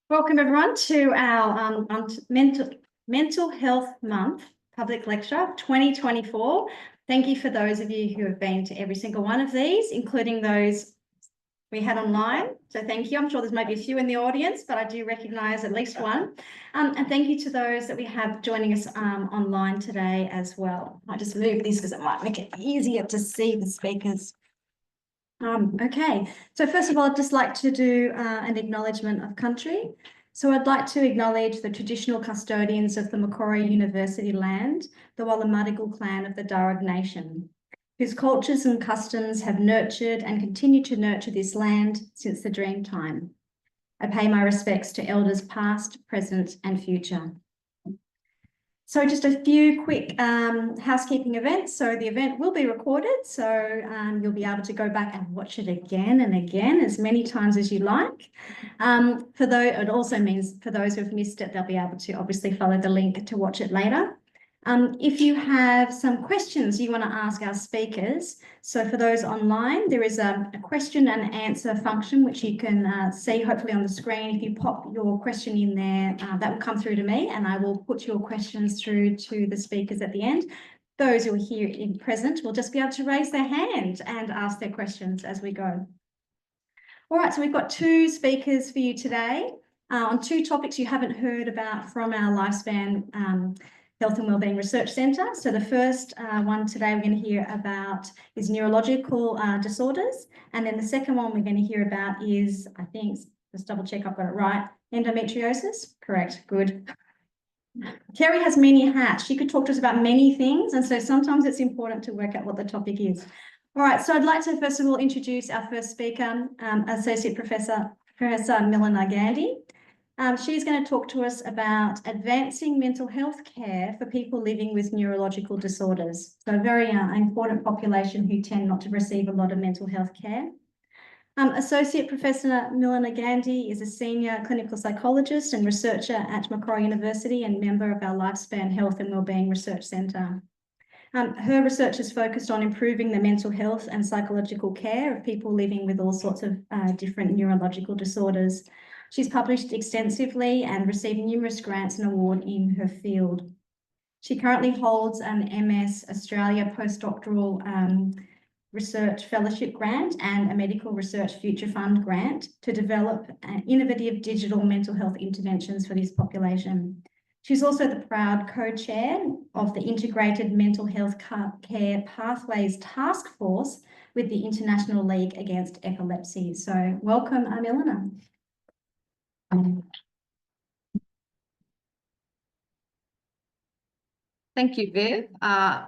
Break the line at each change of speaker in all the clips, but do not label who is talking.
Welcome everyone to our Mental Health Month public lecture 2024. Thank you for those of you who have been to every single one of these, including those we had online. So thank you. I'm sure there's maybe a few in the audience, but I do recognise at least one. And thank you to those that we have joining us online today as well. I just move these because it might make it easier to see the speakers. Okay, so first of all, I'd just like to do an acknowledgement of country. So I'd like to acknowledge the traditional custodians of the Macquarie University land, the Wallumattagal clan of the Darug Nation, whose cultures and customs have nurtured and continue to nurture this land since the dream time. I pay my respects to elders past, present and future. So just a few quick housekeeping events. So the event will be recorded, so you'll be able to go back and watch it again and again, as many times as you like. It also means for those who have missed it, they'll be able to obviously follow the link to watch it later. If you have some questions you want to ask our speakers, so for those online, there is a question and answer function which you can see hopefully on the screen. If you pop your question in there, that will come through to me and I will put your questions through to the speakers at the end. Those who are here in present will just be able to raise their hand and ask their questions as we go. All right, so we've got two speakers for you today on two topics you haven't heard about from our Lifespan Health and Wellbeing Research Centre. So the first one today we're going to hear about is neurological disorders. And then the second one we're going to hear about is, I think, just double check I've got it right, endometriosis. Correct, good. Kerry has many hats. She could talk to us about many things. And so sometimes it's important to work out what the topic is. All right, so I'd like to first of all introduce our first speaker, Associate Professor Milena Gandy. She's going to talk to us about advancing mental health care for people living with neurological disorders. So a very important population who tend not to receive a lot of mental health care. Associate Professor Milena Gandy is a senior clinical psychologist and researcher at Macquarie University and member of our Lifespan Health and Wellbeing Research Centre. Her research is focused on improving the mental health and psychological care of people living with all sorts of different neurological disorders. She's published extensively and received numerous grants and awards in her field. She currently holds an MS Australia postdoctoral research fellowship grant and a medical research future fund grant to develop innovative digital mental health interventions for this population. She's also the proud co-chair of the Integrated Mental Health Care Pathways Task Force with the International League Against Epilepsy. So welcome, Milena.
Thank you, Viv,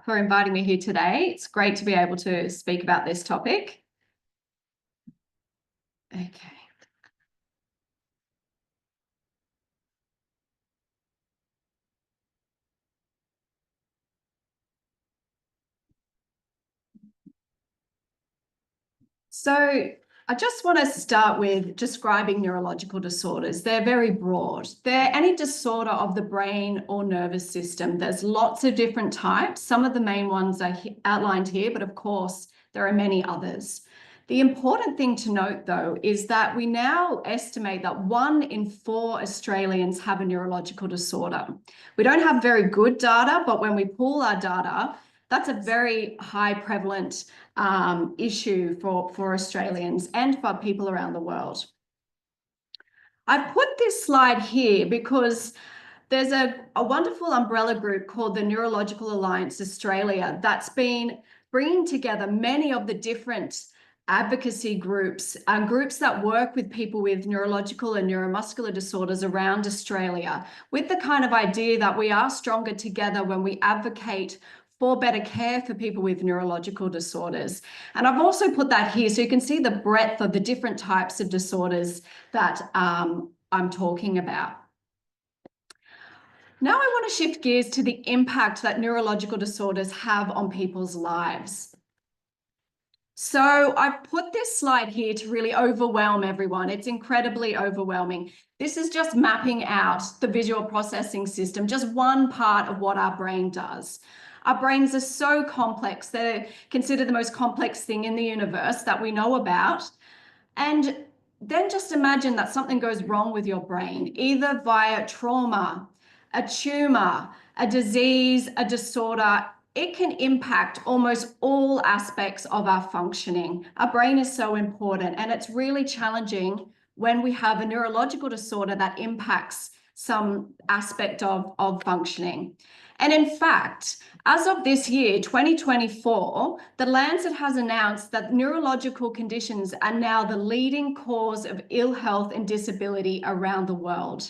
for inviting me here today. It's great to be able to speak about this topic. Okay. So I just want to start with describing neurological disorders. They're very broad. They're any disorder of the brain or nervous system. There's lots of different types. Some of the main ones are outlined here, but of course, there are many others. The important thing to note, though, is that we now estimate that 1 in 4 Australians have a neurological disorder. We don't have very good data, but when we pool our data, that's a very high prevalent issue for Australians and for people around the world. I've put this slide here because there's a wonderful umbrella group called the Neurological Alliance Australia that's been bringing together many of the different advocacy groups, groups that work with people with neurological and neuromuscular disorders around Australia, with the kind of idea that we are stronger together when we advocate for better care for people with neurological disorders. And I've also put that here so you can see the breadth of the different types of disorders that I'm talking about. Now I want to shift gears to the impact that neurological disorders have on people's lives. So I've put this slide here to really overwhelm everyone. It's incredibly overwhelming. This is just mapping out the visual processing system, just one part of what our brain does. Our brains are so complex. They're considered the most complex thing in the universe that we know about. And then just imagine that something goes wrong with your brain, either via trauma, a tumor, a disease, a disorder. It can impact almost all aspects of our functioning. Our brain is so important, and it's really challenging when we have a neurological disorder that impacts some aspect of functioning. And in fact, as of this year, 2024, The Lancet has announced that neurological conditions are now the leading cause of ill health and disability around the world.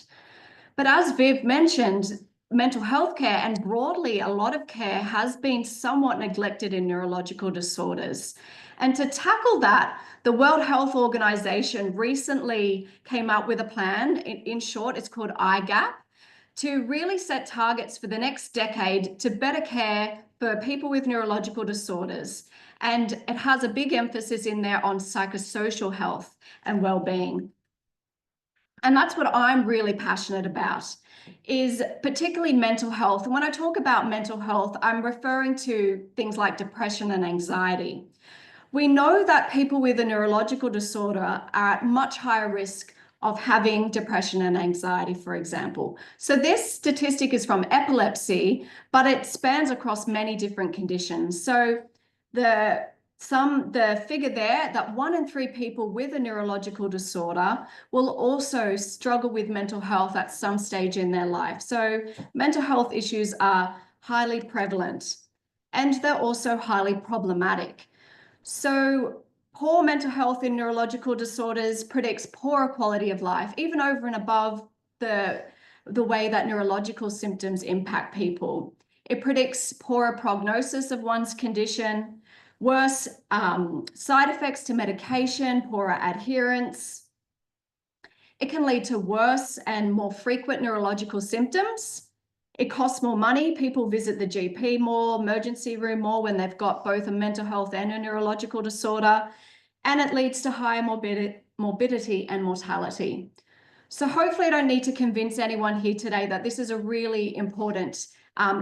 But as Viv mentioned, mental health care and broadly a lot of care has been somewhat neglected in neurological disorders. And to tackle that, the World Health Organization recently came up with a plan. In short, it's called IGAP, to really set targets for the next decade to better care for people with neurological disorders. And it has a big emphasis in there on psychosocial health and well-being. And that's what I'm really passionate about, is particularly mental health. And when I talk about mental health, I'm referring to things like depression and anxiety. We know that people with a neurological disorder are at much higher risk of having depression and anxiety, for example. So this statistic is from epilepsy, but it spans across many different conditions. So the figure there that 1 in 3 people with a neurological disorder will also struggle with mental health at some stage in their life. So mental health issues are highly prevalent, and they're also highly problematic. So poor mental health in neurological disorders predicts poorer quality of life, even over and above the way that neurological symptoms impact people. It predicts poorer prognosis of one's condition, worse side effects to medication, poorer adherence. It can lead to worse and more frequent neurological symptoms. It costs more money. People visit the GP more, emergency room more when they've got both a mental health and a neurological disorder. And it leads to higher morbidity and mortality. So hopefully I don't need to convince anyone here today that this is a really important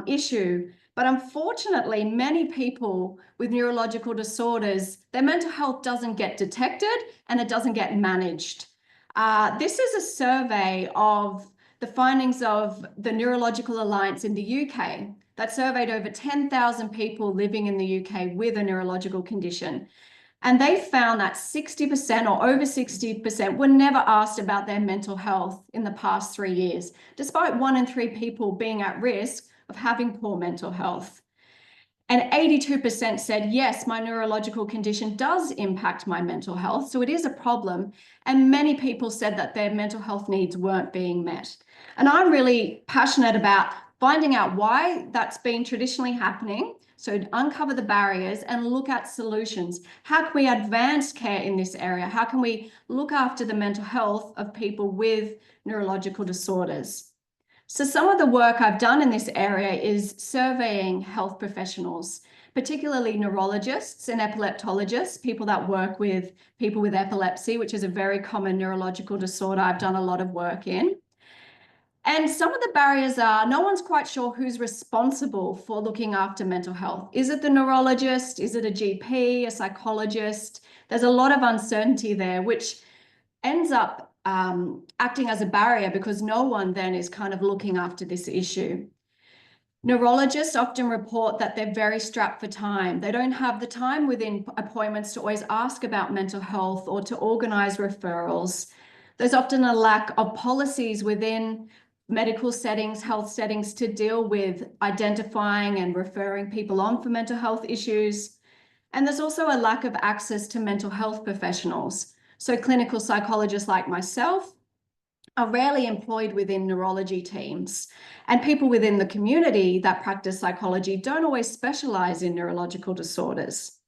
issue. But unfortunately, many people with neurological disorders, their mental health doesn't get detected and it doesn't get managed. This is a survey of the findings of the Neurological Alliance in the UK that surveyed over 10,000 people living in the UK with a neurological condition. And they found that 60% or over 60% were never asked about their mental health in the past 3 years, despite 1 in 3 people being at risk of having poor mental health. And 82% said, yes, my neurological condition does impact my mental health, so it is a problem. And many people said that their mental health needs weren't being met. And I'm really passionate about finding out why that's been traditionally happening. So uncover the barriers and look at solutions. How can we advance care in this area? How can we look after the mental health of people with neurological disorders? So some of the work I've done in this area is surveying health professionals, particularly neurologists and epileptologists, people that work with people with epilepsy, which is a very common neurological disorder I've done a lot of work in. And some of the barriers are no one's quite sure who's responsible for looking after mental health. Is it the neurologist? Is it a GP, a psychologist? There's a lot of uncertainty there, which ends up acting as a barrier because no one then is kind of looking after this issue. Neurologists often report that they're very strapped for time. They don't have the time within appointments to always ask about mental health or to organize referrals. There's often a lack of policies within medical settings, health settings, to deal with identifying and referring people on for mental health issues. And there's also a lack of access to mental health professionals. So clinical psychologists like myself are rarely employed within neurology teams, and people within the community that practice psychology don't always specialize in neurological disorders.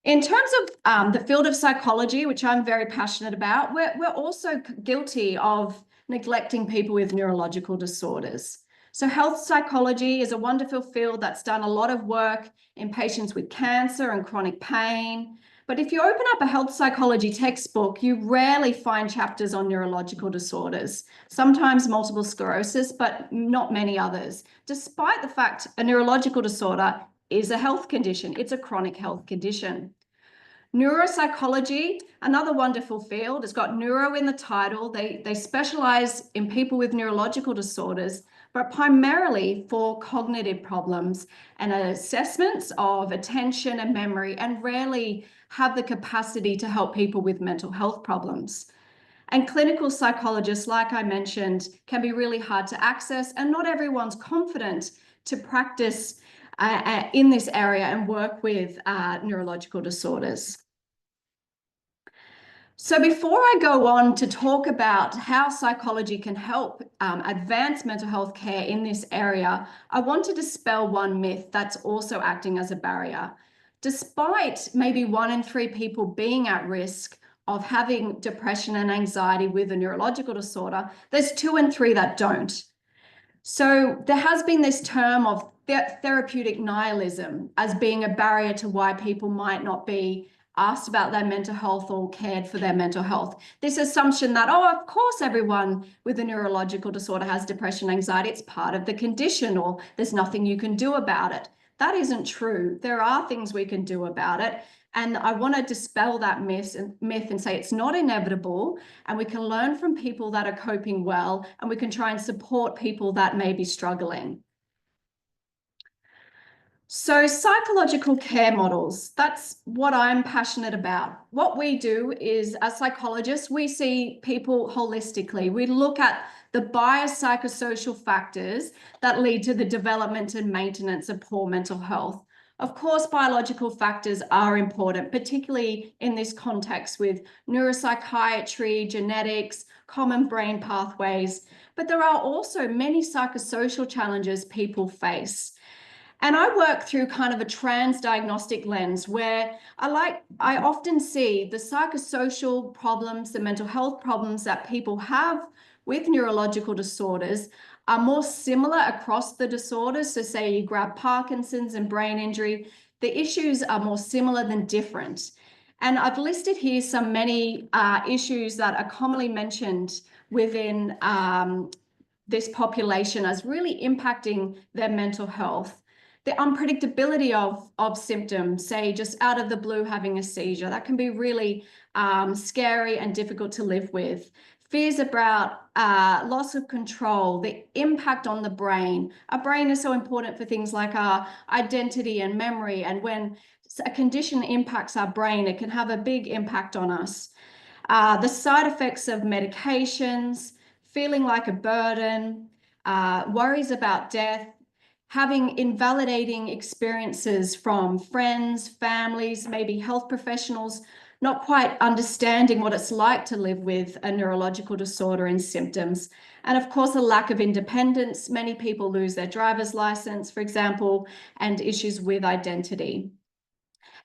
In terms of the field of psychology, which I'm very passionate about, we're also guilty of neglecting people with neurological disorders. So health psychology is a wonderful field that's done a lot of work in patients with cancer and chronic pain. But if you open up a health psychology textbook, you rarely find chapters on neurological disorders, sometimes multiple sclerosis, but not many others, despite the fact a neurological disorder is a health condition. It's a chronic health condition. Neuropsychology, another wonderful field. It's got neuro in the title. They specialize in people with neurological disorders, but primarily for cognitive problems and assessments of attention and memory, and rarely have the capacity to help people with mental health problems. And clinical psychologists, like I mentioned, can be really hard to access, and not everyone's confident to practice in this area and work with neurological disorders. So before I go on to talk about how psychology can help advance mental health care in this area, I want to dispel one myth that's also acting as a barrier. Despite maybe 1 in 3 people being at risk of having depression and anxiety with a neurological disorder, there's 2 in 3 that don't. So there has been this term of therapeutic nihilism as being a barrier to why people might not be asked about their mental health or cared for their mental health. This assumption that, oh, of course, everyone with a neurological disorder has depression, anxiety, it's part of the condition, or there's nothing you can do about it. That isn't true. There are things we can do about it. And I want to dispel that myth and say it's not inevitable, and we can learn from people that are coping well, and we can try and support people that may be struggling. So psychological care models, that's what I'm passionate about. What we do is, as psychologists, we see people holistically. We look at the biopsychosocial factors that lead to the development and maintenance of poor mental health. Of course, biological factors are important, particularly in this context with neuropsychiatry, genetics, common brain pathways, but there are also many psychosocial challenges people face. And I work through kind of a transdiagnostic lens where I often see the psychosocial problems, the mental health problems that people have with neurological disorders are more similar across the disorders. So say you grab Parkinson's and brain injury, the issues are more similar than different. And I've listed here many issues that are commonly mentioned within this population as really impacting their mental health. The unpredictability of symptoms, say just out of the blue having a seizure, that can be really scary and difficult to live with. Fears about loss of control, the impact on the brain. Our brain is so important for things like our identity and memory, and when a condition impacts our brain, it can have a big impact on us. The side effects of medications, feeling like a burden, worries about death, having invalidating experiences from friends, families, maybe health professionals, not quite understanding what it's like to live with a neurological disorder and symptoms. And of course, a lack of independence. Many people lose their driver's license, for example, and issues with identity.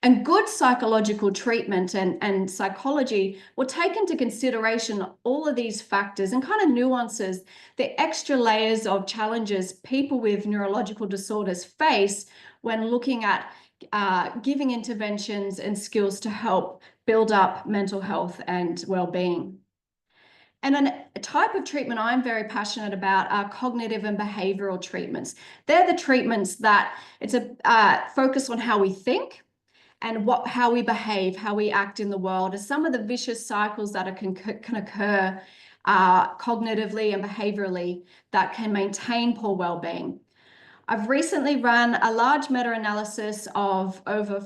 And good psychological treatment and psychology will take into consideration all of these factors and kind of nuances, the extra layers of challenges people with neurological disorders face when looking at giving interventions and skills to help build up mental health and well-being. And a type of treatment I'm very passionate about are cognitive and behavioral treatments. They're the treatments that it's a focus on how we think, and how we behave, how we act in the world, are some of the vicious cycles that can occur cognitively and behaviorally that can maintain poor well-being. I've recently run a large meta-analysis of over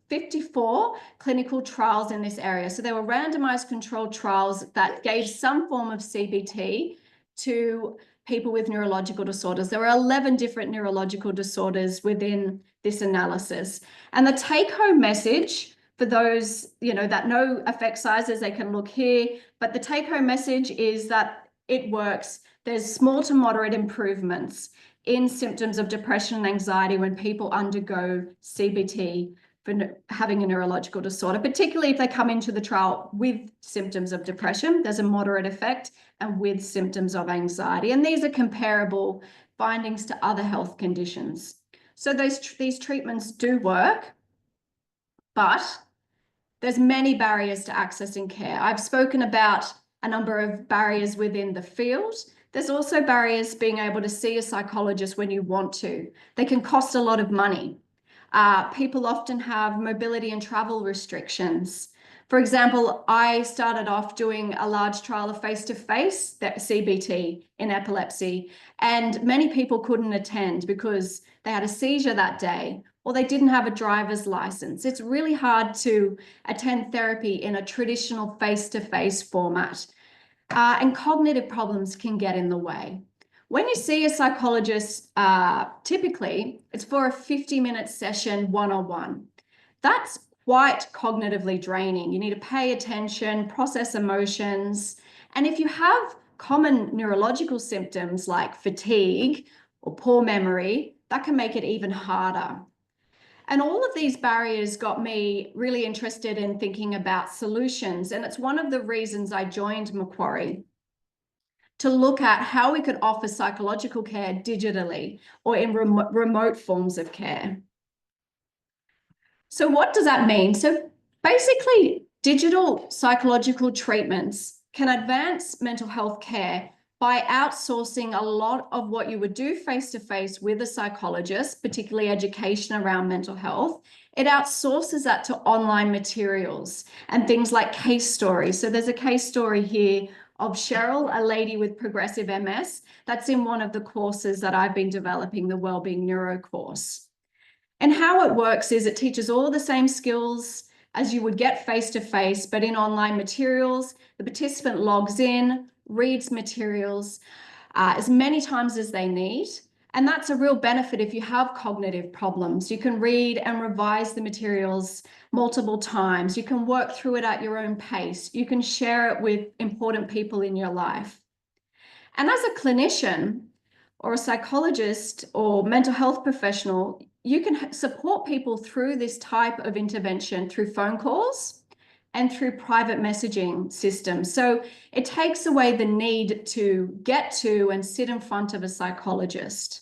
54 clinical trials in this area. So there were randomized controlled trials that gave some form of CBT to people with neurological disorders. There were 11 different neurological disorders within this analysis. And the take-home message for those, that know effect sizes, they can look here, but the take-home message is that it works. There's small to moderate improvements in symptoms of depression and anxiety when people undergo CBT for having a neurological disorder, particularly if they come into the trial with symptoms of depression. There's a moderate effect, and with symptoms of anxiety. And these are comparable findings to other health conditions. So these treatments do work, but there's many barriers to accessing care. I've spoken about a number of barriers within the field. There's also barriers being able to see a psychologist when you want to. They can cost a lot of money. People often have mobility and travel restrictions. For example, I started off doing a large trial of face-to-face CBT in epilepsy, and many people couldn't attend because they had a seizure that day or they didn't have a driver's license. It's really hard to attend therapy in a traditional face-to-face format, and cognitive problems can get in the way. When you see a psychologist, typically it's for a 50-minute session one-on-one. That's quite cognitively draining. You need to pay attention, process emotions. And if you have common neurological symptoms like fatigue or poor memory, that can make it even harder. And all of these barriers got me really interested in thinking about solutions. And it's one of the reasons I joined Macquarie, to look at how we could offer psychological care digitally or in remote forms of care. So what does that mean? So basically, digital psychological treatments can advance mental health care by outsourcing a lot of what you would do face-to-face with a psychologist, particularly education around mental health. It outsources that to online materials and things like case stories. So there's a case story here of Cheryl, a lady with progressive MS. That's in one of the courses that I've been developing, the Wellbeing Neuro course. And how it works is it teaches all the same skills as you would get face-to-face, but in online materials. The participant logs in, reads materials as many times as they need. And that's a real benefit if you have cognitive problems. You can read and revise the materials multiple times. You can work through it at your own pace. You can share it with important people in your life. And as a clinician or a psychologist or mental health professional, you can support people through this type of intervention through phone calls and through private messaging systems. So it takes away the need to get to and sit in front of a psychologist.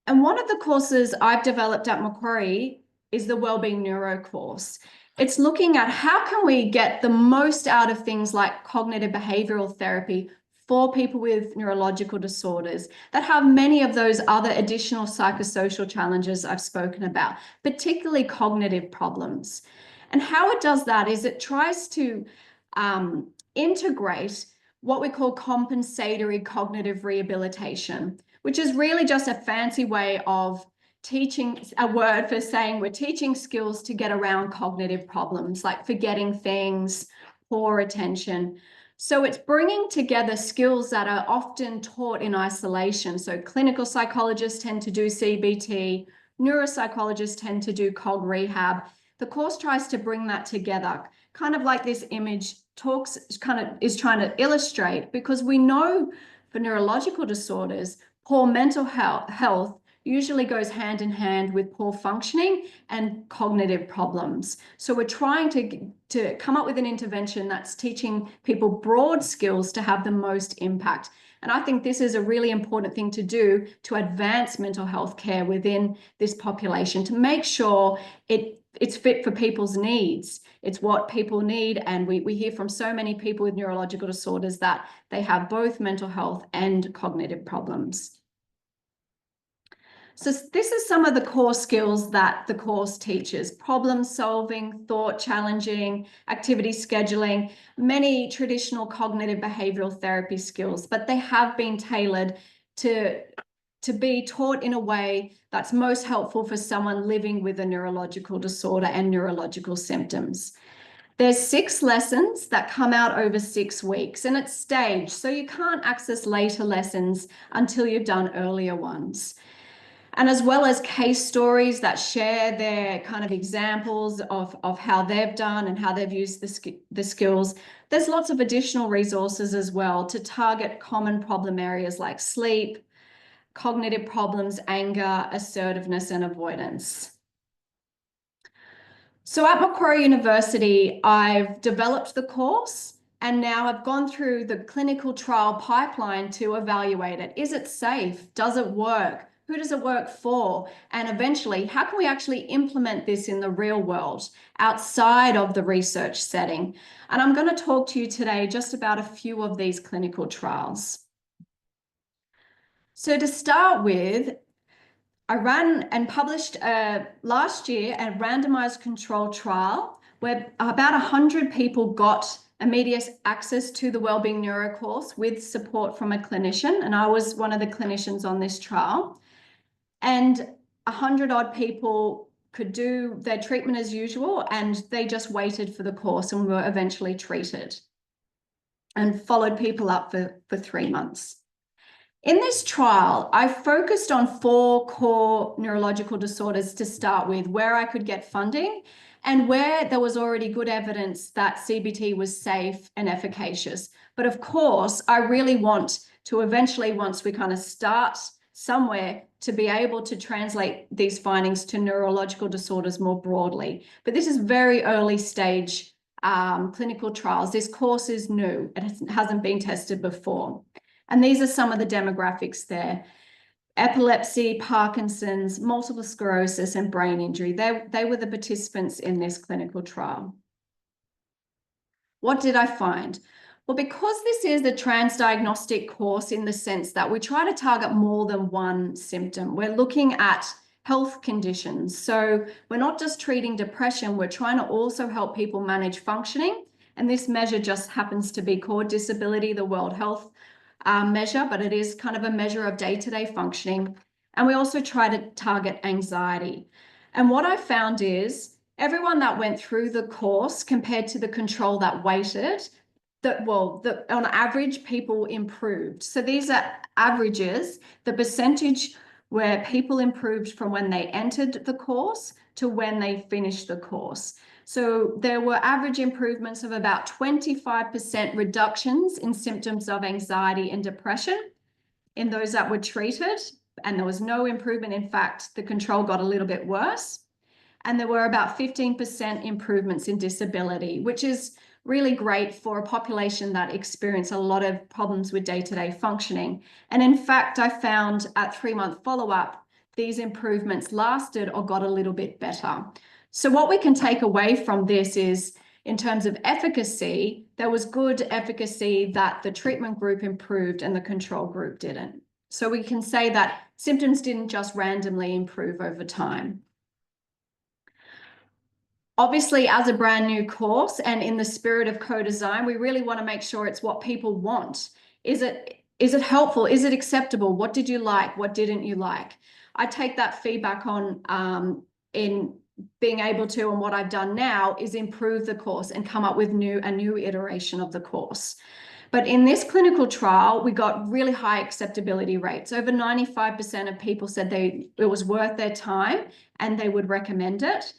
And one of the courses I've developed at Macquarie is the Wellbeing Neuro course. It's looking at how can we get the most out of things like cognitive behavioral therapy for people with neurological disorders that have many of those other additional psychosocial challenges I've spoken about, particularly cognitive problems. And how it does that is it tries to integrate what we call compensatory cognitive rehabilitation, which is really just a fancy way of teaching, a word for saying we're teaching skills to get around cognitive problems like forgetting things, poor attention. So it's bringing together skills that are often taught in isolation. So clinical psychologists tend to do CBT, neuropsychologists tend to do cog rehab. The course tries to bring that together, kind of like this image is trying to illustrate, because we know for neurological disorders, poor mental health usually goes hand in hand with poor functioning and cognitive problems. So we're trying to come up with an intervention that's teaching people broad skills to have the most impact. And I think this is a really important thing to do to advance mental health care within this population, to make sure it's fit for people's needs. It's what people need. And we hear from so many people with neurological disorders that they have both mental health and cognitive problems. So this is some of the core skills that the course teaches: problem solving, thought challenging, activity scheduling, many traditional cognitive behavioral therapy skills, but they have been tailored to be taught in a way that's most helpful for someone living with a neurological disorder and neurological symptoms. There's 6 lessons that come out over 6 weeks, and it's staged, so you can't access later lessons until you've done earlier ones. And as well as case stories that share their kind of examples of how they've done and how they've used the skills, there's lots of additional resources as well to target common problem areas like sleep, cognitive problems, anger, assertiveness, and avoidance. So at Macquarie University, I've developed the course, and now I've gone through the clinical trial pipeline to evaluate it. Is it safe? Does it work? Who does it work for? And eventually, how can we actually implement this in the real world outside of the research setting? And I'm going to talk to you today just about a few of these clinical trials. So to start with, I ran and published last year a randomized control trial where about 100 people got immediate access to the Wellbeing Neuro course with support from a clinician. And I was one of the clinicians on this trial. And 100 odd people could do their treatment as usual, and they just waited for the course and were eventually treated and followed people up for 3 months. In this trial, I focused on 4 core neurological disorders to start with, where I could get funding and where there was already good evidence that CBT was safe and efficacious. But of course, I really want to eventually, once we kind of start somewhere, to be able to translate these findings to neurological disorders more broadly. But this is very early stage clinical trials. This course is new. It hasn't been tested before. And these are some of the demographics there: epilepsy, Parkinson's, multiple sclerosis, and brain injury. They were the participants in this clinical trial. What did I find? Well, because this is a transdiagnostic course in the sense that we try to target more than one symptom, we're looking at health conditions. So we're not just treating depression, we're trying to also help people manage functioning. And this measure just happens to be called disability, the World Health measure, but it is kind of a measure of day-to-day functioning. And we also try to target anxiety. And what I found is everyone that went through the course compared to the control that waited, on average, people improved. So these are averages, the percentage where people improved from when they entered the course to when they finished the course. So there were average improvements of about 25% reductions in symptoms of anxiety and depression in those that were treated, and there was no improvement. In fact, the control got a little bit worse. And there were about 15% improvements in disability, which is really great for a population that experience a lot of problems with day-to-day functioning. And in fact, I found at 3-month follow-up, these improvements lasted or got a little bit better. So what we can take away from this is, in terms of efficacy, there was good efficacy that the treatment group improved and the control group didn't. So we can say that symptoms didn't just randomly improve over time. Obviously, as a brand new course and in the spirit of co-design, we really want to make sure it's what people want. Is it helpful? Is it acceptable? What did you like? What didn't you like? I take that feedback on in being able to, and what I've done now is improve the course and come up with a new iteration of the course. But in this clinical trial, we got really high acceptability rates. Over 95% of people said it was worth their time and they would recommend it.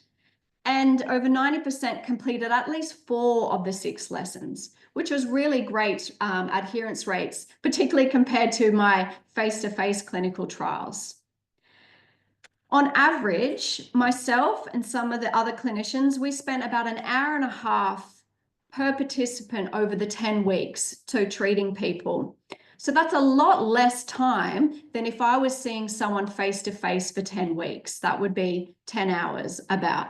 And over 90% completed at least 4 of the 6 lessons, which was really great adherence rates, particularly compared to my face-to-face clinical trials. On average, myself and some of the other clinicians, we spent about an hour and a half per participant over the 10 weeks to treating people. So that's a lot less time than if I was seeing someone face-to-face for 10 weeks. That would be 10 hours about.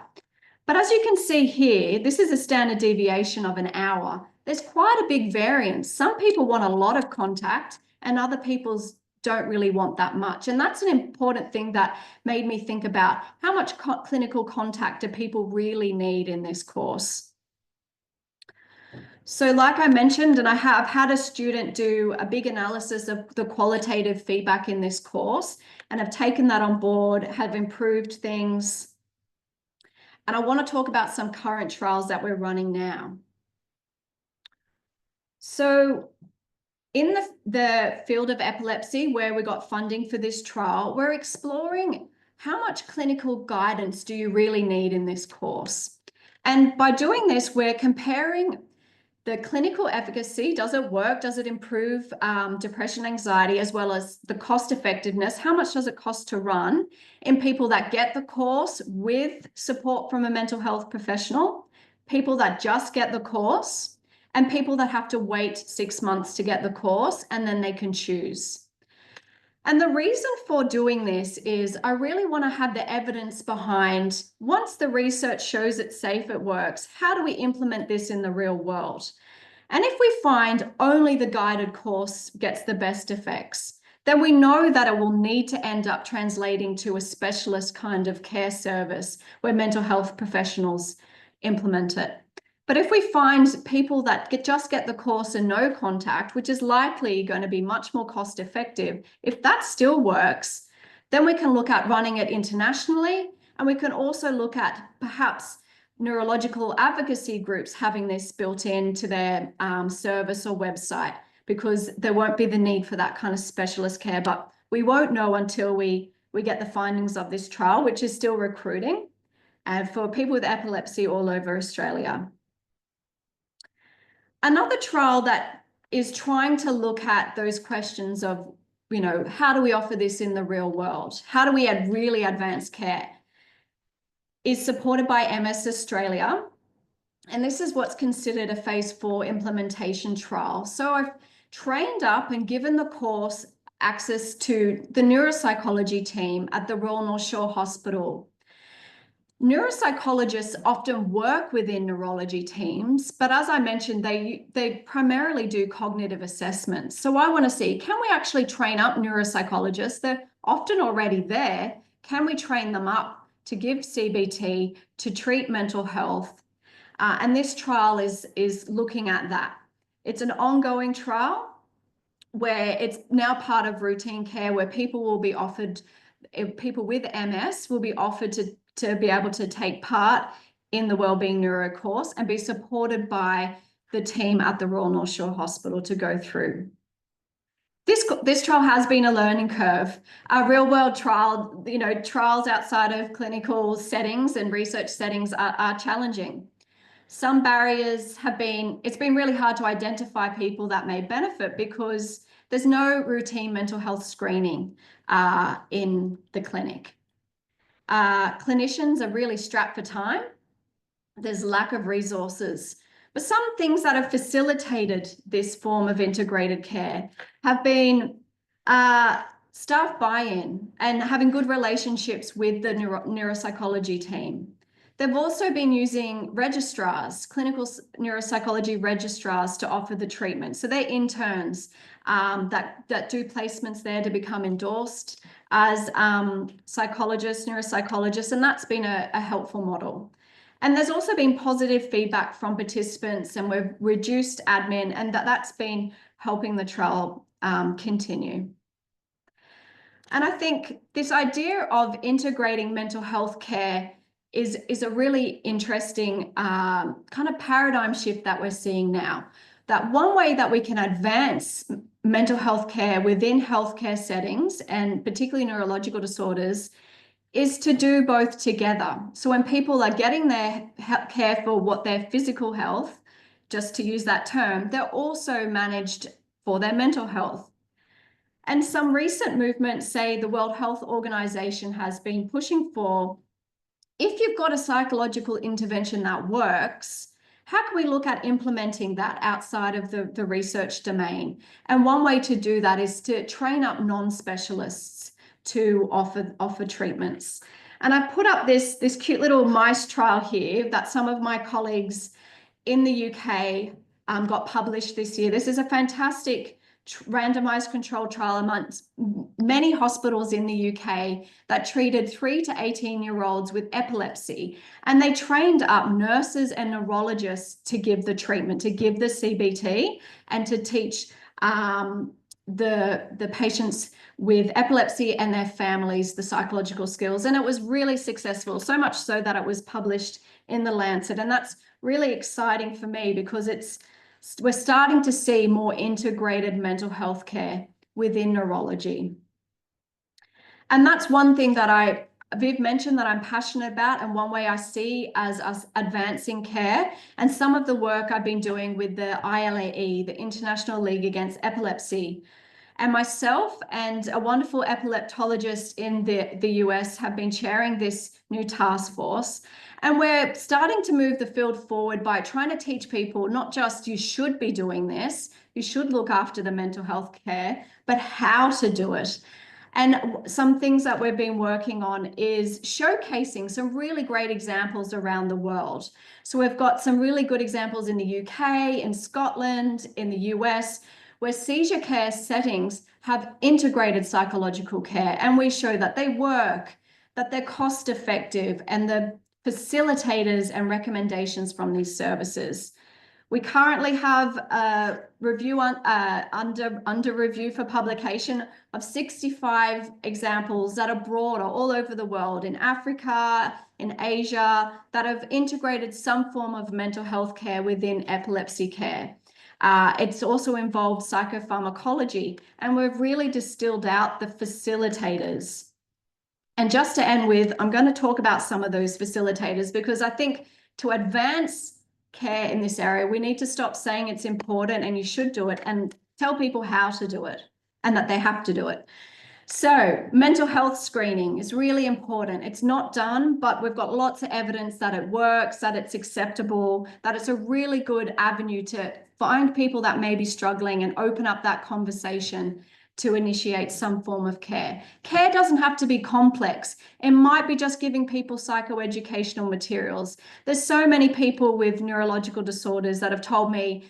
But as you can see here, this is a standard deviation of an hour. There's quite a big variance. Some people want a lot of contact and other people don't really want that much. And that's an important thing that made me think about how much clinical contact do people really need in this course. So like I mentioned, and I have had a student do a big analysis of the qualitative feedback in this course, and have taken that on board, have improved things. And I want to talk about some current trials that we're running now. So in the field of epilepsy, where we got funding for this trial, we're exploring how much clinical guidance do you really need in this course? And by doing this, we're comparing the clinical efficacy. Does it work? Does it improve depression, anxiety, as well as the cost effectiveness? How much does it cost to run in people that get the course with support from a mental health professional, people that just get the course, and people that have to wait 6 months to get the course and then they can choose. And the reason for doing this is I really want to have the evidence behind, once the research shows it's safe, it works, how do we implement this in the real world? And if we find only the guided course gets the best effects, then we know that it will need to end up translating to a specialist kind of care service where mental health professionals implement it. But if we find people that just get the course and no contact, which is likely going to be much more cost effective, if that still works, then we can look at running it internationally. And we can also look at perhaps neurological advocacy groups having this built into their service or website, because there won't be the need for that kind of specialist care. But we won't know until we get the findings of this trial, which is still recruiting, and for people with epilepsy all over Australia. Another trial that is trying to look at those questions of, you know, how do we offer this in the real world? How do we add really advanced care? Is supported by MS Australia. And this is what's considered a phase 4 implementation trial. So I've trained up and given the course access to the neuropsychology team at the Royal North Shore Hospital. Neuropsychologists often work within neurology teams, but as I mentioned, they primarily do cognitive assessments. So I want to see, can we actually train up neuropsychologists? They're often already there. Can we train them up to give CBT, to treat mental health? And this trial is looking at that. It's an ongoing trial where it's now part of routine care, where people will be offered, people with MS will be offered to be able to take part in the Wellbeing Neuro course and be supported by the team at the Royal North Shore Hospital to go through. This trial has been a learning curve. A real world trial, you know, trials outside of clinical settings and research settings are challenging. Some barriers have been, it's been really hard to identify people that may benefit because there's no routine mental health screening in the clinic. Clinicians are really strapped for time. There's lack of resources. But some things that have facilitated this form of integrated care have been staff buy-in and having good relationships with the neuropsychology team. They've also been using registrars, clinical neuropsychology registrars, to offer the treatment. So they're interns that do placements there to become endorsed as psychologists, neuropsychologists, and that's been a helpful model. And there's also been positive feedback from participants, and we've reduced admin, and that's been helping the trial continue. And I think this idea of integrating mental health care is a really interesting kind of paradigm shift that we're seeing now. That one way that we can advance mental health care within healthcare settings, and particularly neurological disorders, is to do both together. So when people are getting their care for what their physical health, just to use that term, they're also managed for their mental health. And some recent movements say the World Health Organization has been pushing for, if you've got a psychological intervention that works, how can we look at implementing that outside of the research domain? And one way to do that is to train up non-specialists to offer treatments. And I've put up this cute little mice trial here that some of my colleagues in the UK got published this year. This is a fantastic randomized controlled trial amongst many hospitals in the UK that treated 3 to 18-year-olds with epilepsy. And they trained up nurses and neurologists to give the treatment, to give the CBT, and to teach the patients with epilepsy and their families the psychological skills. And it was really successful, so much so that it was published in The Lancet. And that's really exciting for me, because we're starting to see more integrated mental health care within neurology. And that's one thing that Viv mentioned that I'm passionate about, and one way I see as us advancing care, and some of the work I've been doing with the ILAE, the International League Against Epilepsy, and myself and a wonderful epileptologist in the US have been chairing this new task force. And we're starting to move the field forward by trying to teach people not just you should be doing this, you should look after the mental health care, but how to do it. And some things that we've been working on is showcasing some really great examples around the world. So we've got some really good examples in the UK, in Scotland, in the US, where seizure care settings have integrated psychological care, and we show that they work, that they're cost effective, and the facilitators and recommendations from these services. We currently have a review under review for publication of 65 examples that are broader all over the world, in Africa, in Asia, that have integrated some form of mental health care within epilepsy care. It's also involved psychopharmacology, and we've really distilled out the facilitators. And just to end with, I'm going to talk about some of those facilitators, because I think to advance care in this area, we need to stop saying it's important and you should do it, and tell people how to do it and that they have to do it. So mental health screening is really important. It's not done, but we've got lots of evidence that it works, that it's acceptable, that it's a really good avenue to find people that may be struggling and open up that conversation to initiate some form of care. Care doesn't have to be complex. It might be just giving people psychoeducational materials. There's so many people with neurological disorders that have told me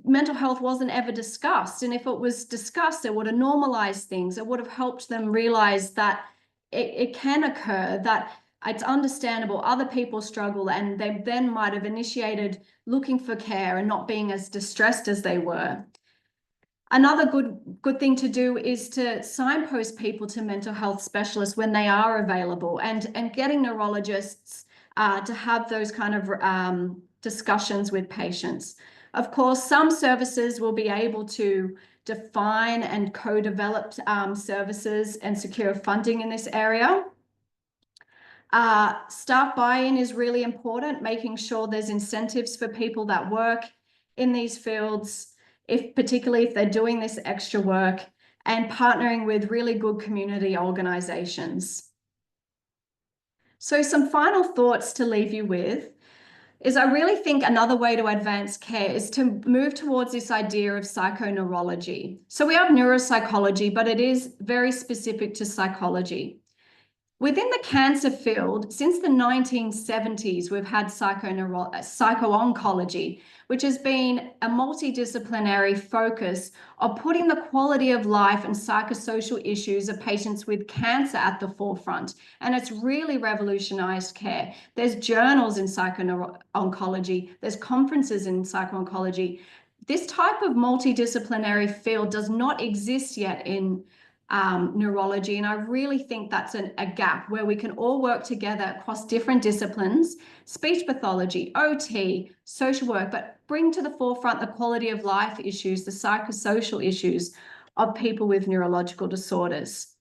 mental health wasn't ever discussed. And if it was discussed, it would have normalized things. It would have helped them realize that it can occur, that it's understandable other people struggle, and they then might have initiated looking for care and not being as distressed as they were. Another good thing to do is to signpost people to mental health specialists when they are available, and getting neurologists to have those kind of discussions with patients. Of course, some services will be able to define and co-develop services and secure funding in this area. Staff buy-in is really important, making sure there's incentives for people that work in these fields, particularly if they're doing this extra work, and partnering with really good community organizations. So some final thoughts to leave you with is, I really think another way to advance care is to move towards this idea of psychoneurology. So we have neuropsychology, but it is very specific to psychology. Within the cancer field, since the 1970s, we've had psycho-oncology, which has been a multidisciplinary focus of putting the quality of life and psychosocial issues of patients with cancer at the forefront. And it's really revolutionized care. There's journals in psycho-oncology, there's conferences in psycho-oncology. This type of multidisciplinary field does not exist yet in neurology, and I really think that's a gap where we can all work together across different disciplines, speech pathology, OT, social work, but bring to the forefront the quality of life issues, the psychosocial issues of people with neurological disorders.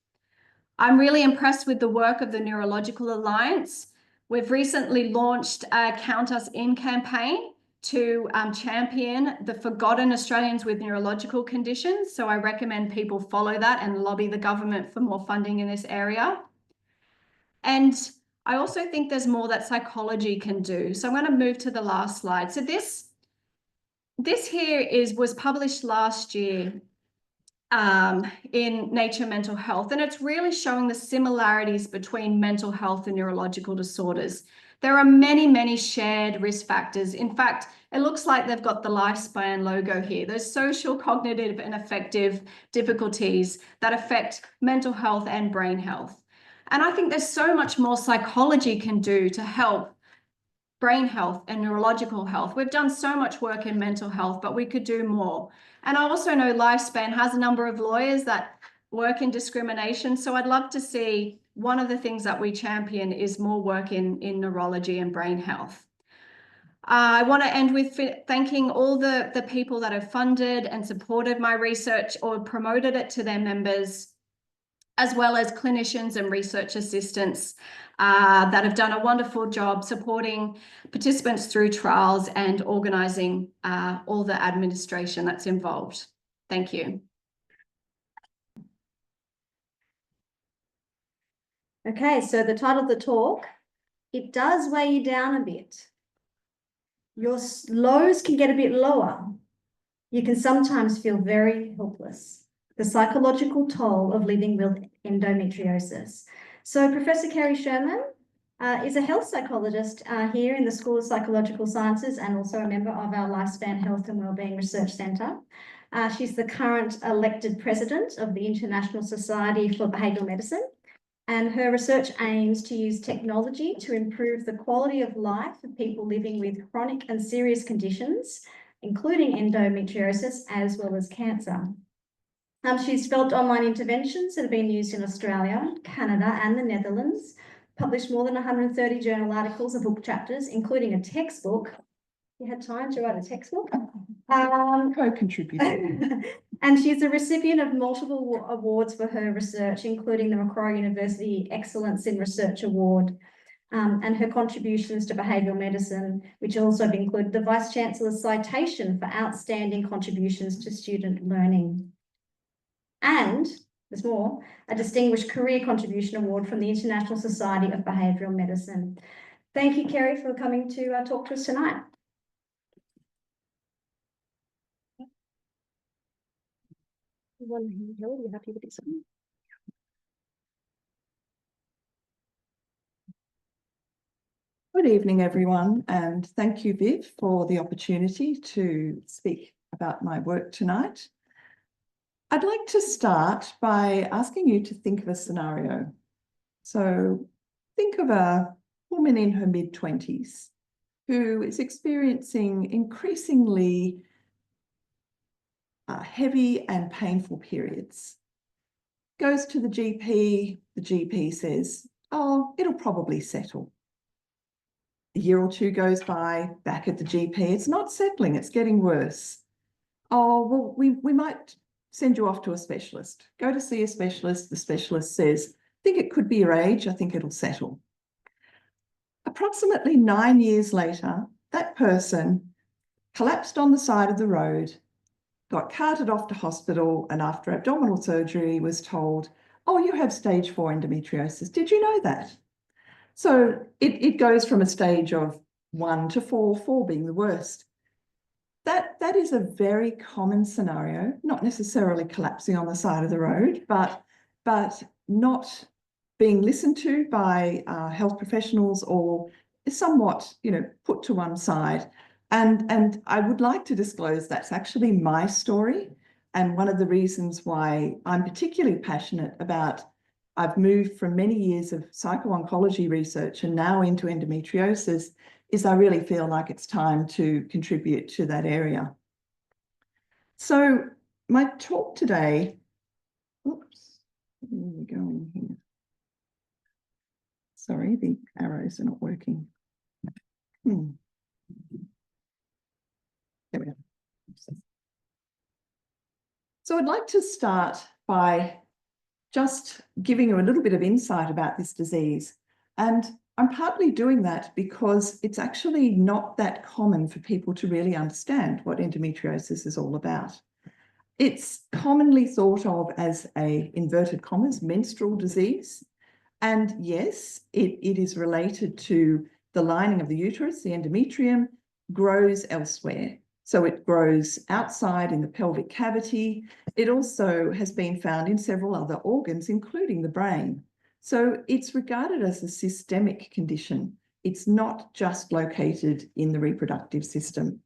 I'm really impressed with the work of the Neurological Alliance. We've recently launched a Count Us In campaign to champion the forgotten Australians with neurological conditions. So I recommend people follow that and lobby the government for more funding in this area. And I also think there's more that psychology can do. So I'm going to move to the last slide. So this here was published last year in Nature Mental Health, and it's really showing the similarities between mental health and neurological disorders. There are many, many shared risk factors. In fact, it looks like they've got the lifespan logo here. There's social, cognitive, and affective difficulties that affect mental health and brain health. And I think there's so much more psychology can do to help brain health and neurological health. We've done so much work in mental health, but we could do more. And I also know Lifespan has a number of lawyers that work in discrimination. So I'd love to see one of the things that we champion is more work in neurology and brain health. I want to end with thanking all the people that have funded and supported my research or promoted it to their members, as well as clinicians and research assistants that have done a wonderful job supporting participants through trials and organising all the administration that's involved. Thank you.
Okay, so the title of the talk, it does weigh you down a bit. Your lows can get a bit lower. You can sometimes feel very helpless. The psychological toll of living with endometriosis. So Professor Kerry Sherman is a health psychologist here in the School of Psychological Sciences and also a member of our Lifespan Health and Wellbeing Research Centre. She's the current elected president of the International Society for Behavioural Medicine, and her research aims to use technology to improve the quality of life of people living with chronic and serious conditions, including endometriosis as well as cancer. She's developed online interventions that have been used in Australia, Canada, and the Netherlands, published more than 130 journal articles and book chapters, including a textbook. You had time to write a textbook?
Co-contributed.
And she's a recipient of multiple awards for her research, including the Macquarie University Excellence in Research Award, and her contributions to behavioural medicine, which also have included the Vice Chancellor's citation for outstanding contributions to student learning. And there's more, a Distinguished Career Contribution Award from the International Society of Behavioural Medicine. Thank you, Kerry, for coming to talk to us tonight. You happy with this one?
Good evening, everyone, and thank you, Viv, for the opportunity to speak about my work tonight. I'd like to start by asking you to think of a scenario. So think of a woman in her mid-20s who is experiencing increasingly heavy and painful periods. Goes to the GP says, oh, it'll probably settle. A year or two goes by, back at the GP, it's not settling, it's getting worse. Oh, well, we might send you off to a specialist. Go to see a specialist. The specialist says, I think it could be your age, I think it'll settle. Approximately 9 years later, that person collapsed on the side of the road, got carted off to hospital, and after abdominal surgery was told, oh, you have stage 4 endometriosis. Did you know that? So it goes from a stage of 1 to 4, 4 being the worst. That is a very common scenario, not necessarily collapsing on the side of the road, but not being listened to by health professionals, or somewhat, put to one side. And I would like to disclose that's actually my story, and one of the reasons why I'm particularly passionate about. I've moved from many years of psycho-oncology research and now into endometriosis, is I really feel like it's time to contribute to that area. So my talk today, oops, where are we going here? Sorry, the arrows are not working. There we go. So I'd like to start by just giving you a little bit of insight about this disease. And I'm partly doing that because it's actually not that common for people to really understand what endometriosis is all about. It's commonly thought of as a, inverted commas, menstrual disease. And yes, it is related to the lining of the uterus. The endometrium grows elsewhere. So it grows outside in the pelvic cavity. It also has been found in several other organs, including the brain. So it's regarded as a systemic condition. It's not just located in the reproductive system.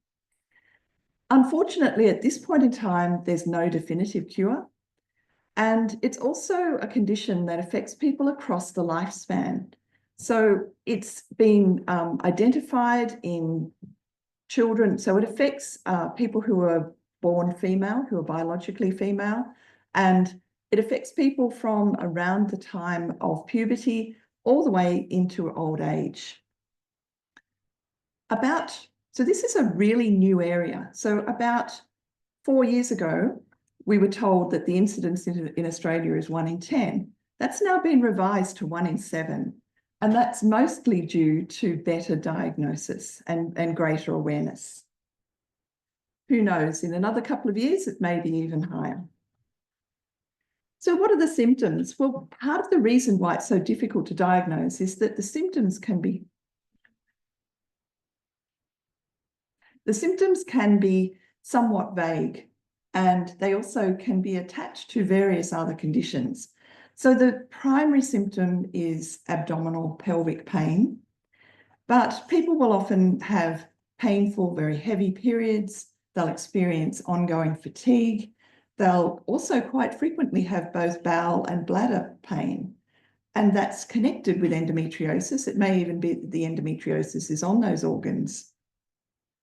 Unfortunately, at this point in time, there's no definitive cure. And it's also a condition that affects people across the lifespan. So it's been identified in children. So it affects people who are born female, who are biologically female, and it affects people from around the time of puberty all the way into old age. So this is a really new area. So about 4 years ago, we were told that the incidence in Australia is 1 in 10. That's now been revised to 1 in 7. And that's mostly due to better diagnosis and greater awareness. Who knows, in another couple of years, it may be even higher. So what are the symptoms? Well, part of the reason why it's so difficult to diagnose is that the symptoms can be somewhat vague, and they also can be attached to various other conditions. So the primary symptom is abdominal pelvic pain, but people will often have painful, very heavy periods. they'll experience ongoing fatigue. They'll also quite frequently have both bowel and bladder pain. And that's connected with endometriosis. It may even be that the endometriosis is on those organs.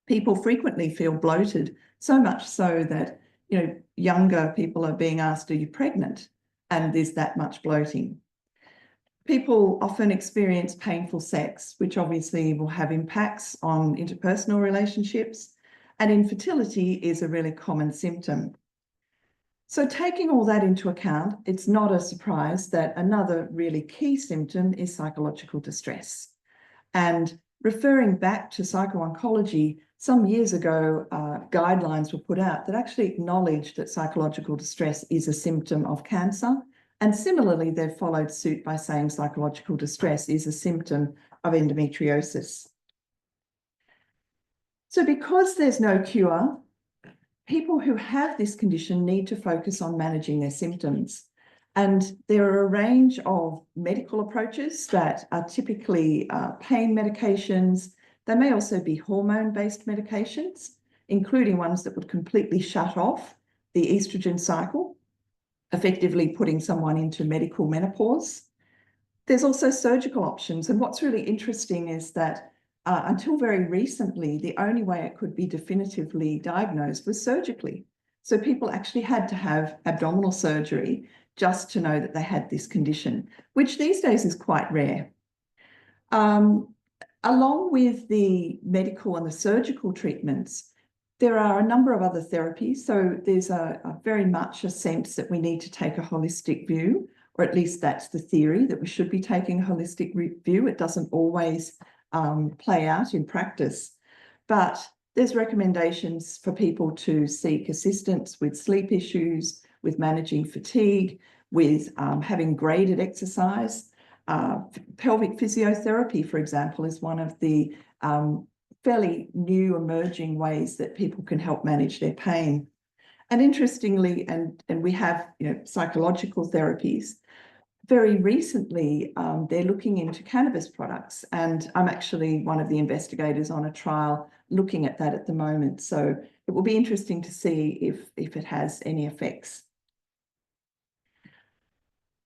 People frequently feel bloated, so much so that, you know, younger people are being asked, are you pregnant? And there's that much bloating. People often experience painful sex, which obviously will have impacts on interpersonal relationships, and infertility is a really common symptom. So taking all that into account, it's not a surprise that another really key symptom is psychological distress. And referring back to psycho-oncology, some years ago, guidelines were put out that actually acknowledged that psychological distress is a symptom of cancer. And similarly, they've followed suit by saying psychological distress is a symptom of endometriosis. So because there's no cure, people who have this condition need to focus on managing their symptoms. And there are a range of medical approaches that are typically pain medications. They may also be hormone-based medications, including ones that would completely shut off the estrogen cycle, effectively putting someone into medical menopause. There's also surgical options. And what's really interesting is that until very recently, the only way it could be definitively diagnosed was surgically. So people actually had to have abdominal surgery just to know that they had this condition, which these days is quite rare. Along with the medical and the surgical treatments, there are a number of other therapies. So there's a very much a sense that we need to take a holistic view, or at least that's the theory, that we should be taking a holistic view. It doesn't always play out in practice, but there's recommendations for people to seek assistance with sleep issues, with managing fatigue, with having graded exercise. Pelvic physiotherapy, for example, is one of the fairly new emerging ways that people can help manage their pain. And interestingly, and we have, you know, psychological therapies. Very recently, they're looking into cannabis products, and I'm actually one of the investigators on a trial looking at that at the moment. So it will be interesting to see if it has any effects.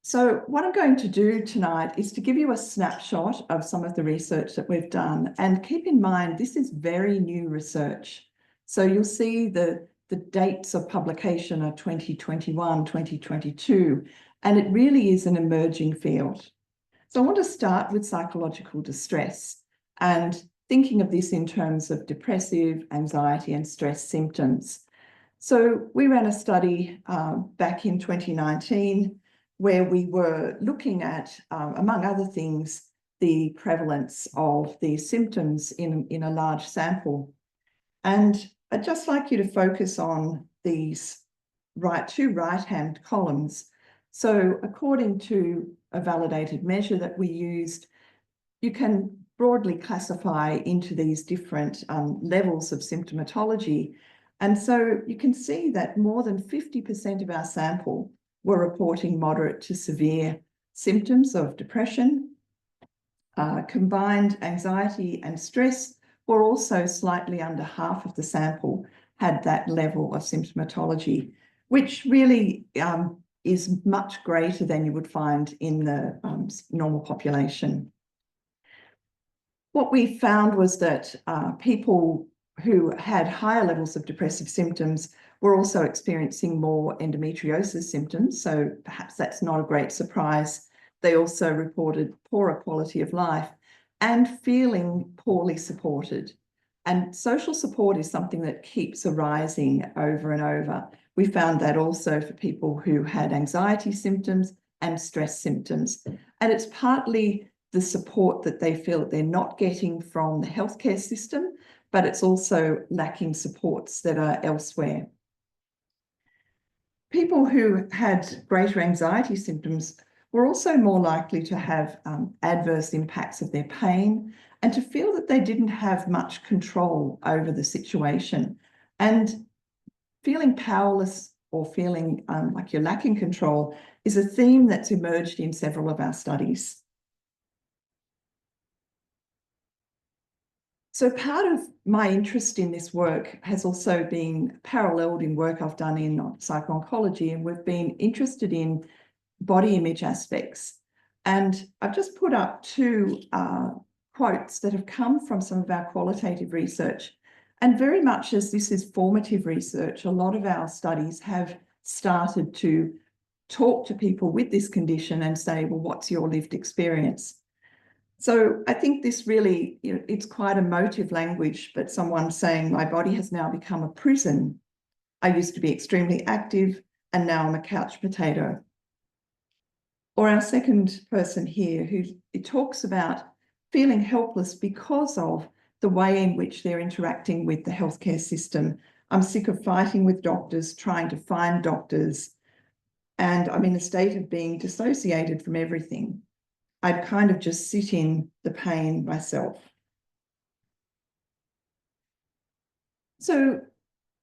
So what I'm going to do tonight is to give you a snapshot of some of the research that we've done. And keep in mind, this is very new research. So you'll see the dates of publication are 2021, 2022, and it really is an emerging field. So I want to start with psychological distress and thinking of this in terms of depressive, anxiety, and stress symptoms. So we ran a study back in 2019 where we were looking at, among other things, the prevalence of these symptoms in a large sample. And I'd just like you to focus on these two right-hand columns. So according to a validated measure that we used, you can broadly classify into these different levels of symptomatology. And so you can see that more than 50% of our sample were reporting moderate to severe symptoms of depression. Combined anxiety and stress were also slightly under half of the sample had that level of symptomatology, which really is much greater than you would find in the normal population. What we found was that people who had higher levels of depressive symptoms were also experiencing more endometriosis symptoms. So perhaps that's not a great surprise. They also reported poorer quality of life and feeling poorly supported. And social support is something that keeps arising over and over. We found that also for people who had anxiety symptoms and stress symptoms. And it's partly the support that they feel that they're not getting from the healthcare system, but it's also lacking supports that are elsewhere. People who had greater anxiety symptoms were also more likely to have adverse impacts of their pain and to feel that they didn't have much control over the situation. And feeling powerless or feeling like you're lacking control is a theme that's emerged in several of our studies. So part of my interest in this work has also been paralleled in work I've done in psycho-oncology, and we've been interested in body image aspects. And I've just put up two quotes that have come from some of our qualitative research. And very much as this is formative research, a lot of our studies have started to talk to people with this condition and say, well, what's your lived experience? So I think this really, it's quite emotive language, but someone saying my body has now become a prison. I used to be extremely active and now I'm a couch potato. Or our second person here who it talks about feeling helpless because of the way in which they're interacting with the healthcare system. I'm sick of fighting with doctors, trying to find doctors, and I'm in a state of being dissociated from everything. I'd kind of just sit in the pain myself. So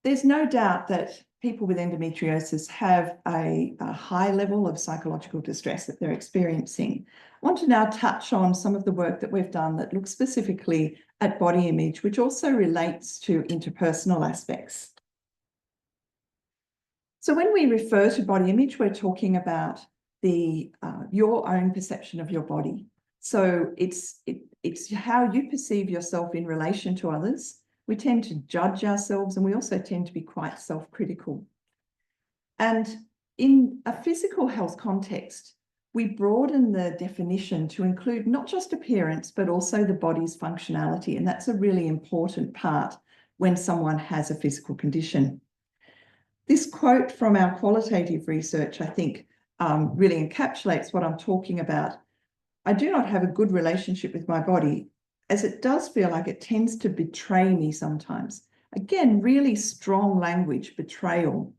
there's no doubt that people with endometriosis have a high level of psychological distress that they're experiencing. I want to now touch on some of the work that we've done that looks specifically at body image, which also relates to interpersonal aspects. So when we refer to body image, we're talking about your own perception of your body. So it's how you perceive yourself in relation to others. We tend to judge ourselves, and we also tend to be quite self-critical. And in a physical health context, we broaden the definition to include not just appearance, but also the body's functionality. And that's a really important part when someone has a physical condition. This quote from our qualitative research, I think, really encapsulates what I'm talking about. I do not have a good relationship with my body, as it does feel like it tends to betray me sometimes. Again, really strong language, betrayal.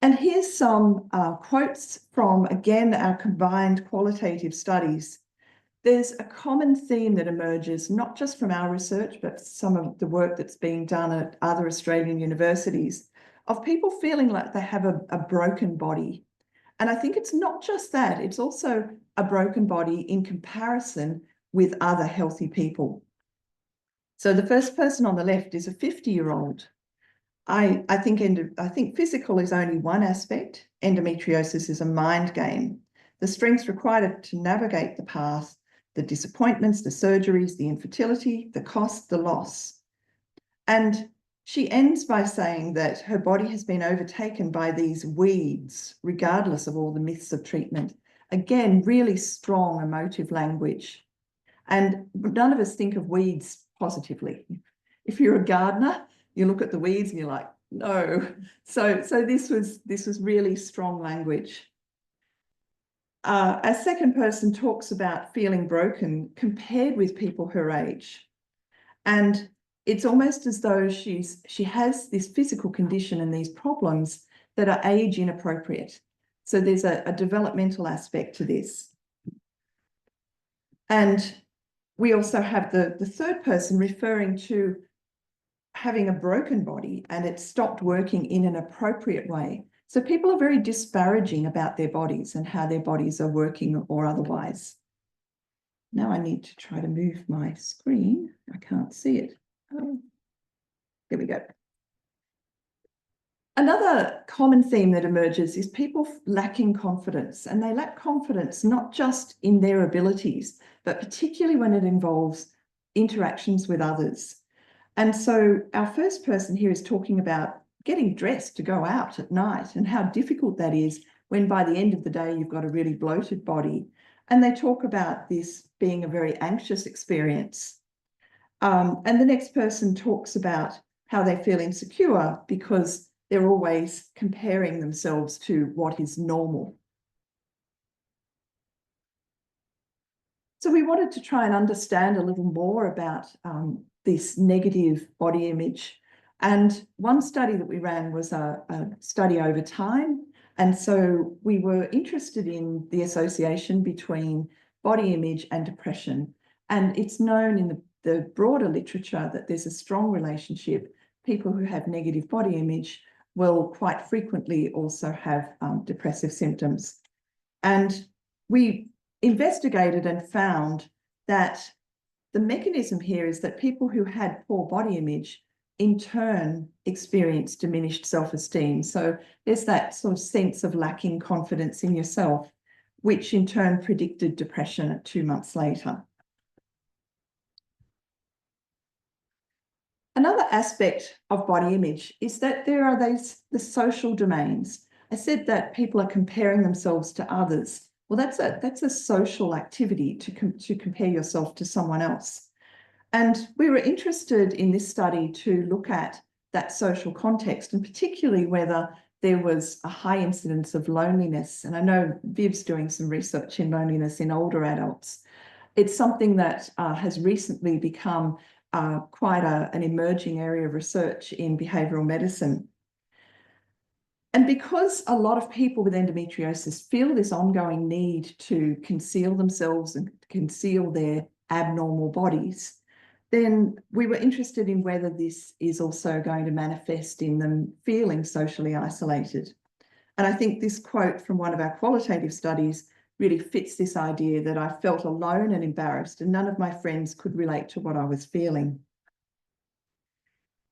And here's some quotes from, again, our combined qualitative studies. There's a common theme that emerges, not just from our research, but some of the work that's being done at other Australian universities, of people feeling like they have a broken body. And I think it's not just that, it's also a broken body in comparison with other healthy people. So the first person on the left is a 50-year-old. I think physical is only one aspect. Endometriosis is a mind game. The strength required to navigate the path, the disappointments, the surgeries, the infertility, the cost, the loss. And she ends by saying that her body has been overtaken by these weeds, regardless of all the myths of treatment. Again, really strong emotive language. And none of us think of weeds positively. If you're a gardener, you look at the weeds and you're like, no. So this was really strong language. A second person talks about feeling broken compared with people her age. And it's almost as though she has this physical condition and these problems that are age inappropriate. So there's a developmental aspect to this. And we also have the third person referring to having a broken body and it stopped working in an appropriate way. So people are very disparaging about their bodies and how their bodies are working or otherwise. Now I need to try to move my screen. I can't see it. Oh, there we go. Another common theme that emerges is people lacking confidence, and they lack confidence not just in their abilities, but particularly when it involves interactions with others. And so our first person here is talking about getting dressed to go out at night and how difficult that is when by the end of the day you've got a really bloated body. And they talk about this being a very anxious experience. And the next person talks about how they feel insecure because they're always comparing themselves to what is normal. So we wanted to try and understand a little more about this negative body image. And one study that we ran was a study over time. And so we were interested in the association between body image and depression. And it's known in the broader literature that there's a strong relationship. People who have negative body image will quite frequently also have depressive symptoms. And we investigated and found that the mechanism here is that people who had poor body image in turn experienced diminished self-esteem. So there's that sort of sense of lacking confidence in yourself, which in turn predicted depression 2 months later. Another aspect of body image is that there are the social domains. I said that people are comparing themselves to others. Well, that's a social activity to compare yourself to someone else. And we were interested in this study to look at that social context, and particularly whether there was a high incidence of loneliness. And I know Viv's doing some research in loneliness in older adults. It's something that has recently become quite an emerging area of research in behavioural medicine. And because a lot of people with endometriosis feel this ongoing need to conceal themselves and conceal their abnormal bodies, then we were interested in whether this is also going to manifest in them feeling socially isolated. And I think this quote from one of our qualitative studies really fits this idea that I felt alone and embarrassed, and none of my friends could relate to what I was feeling.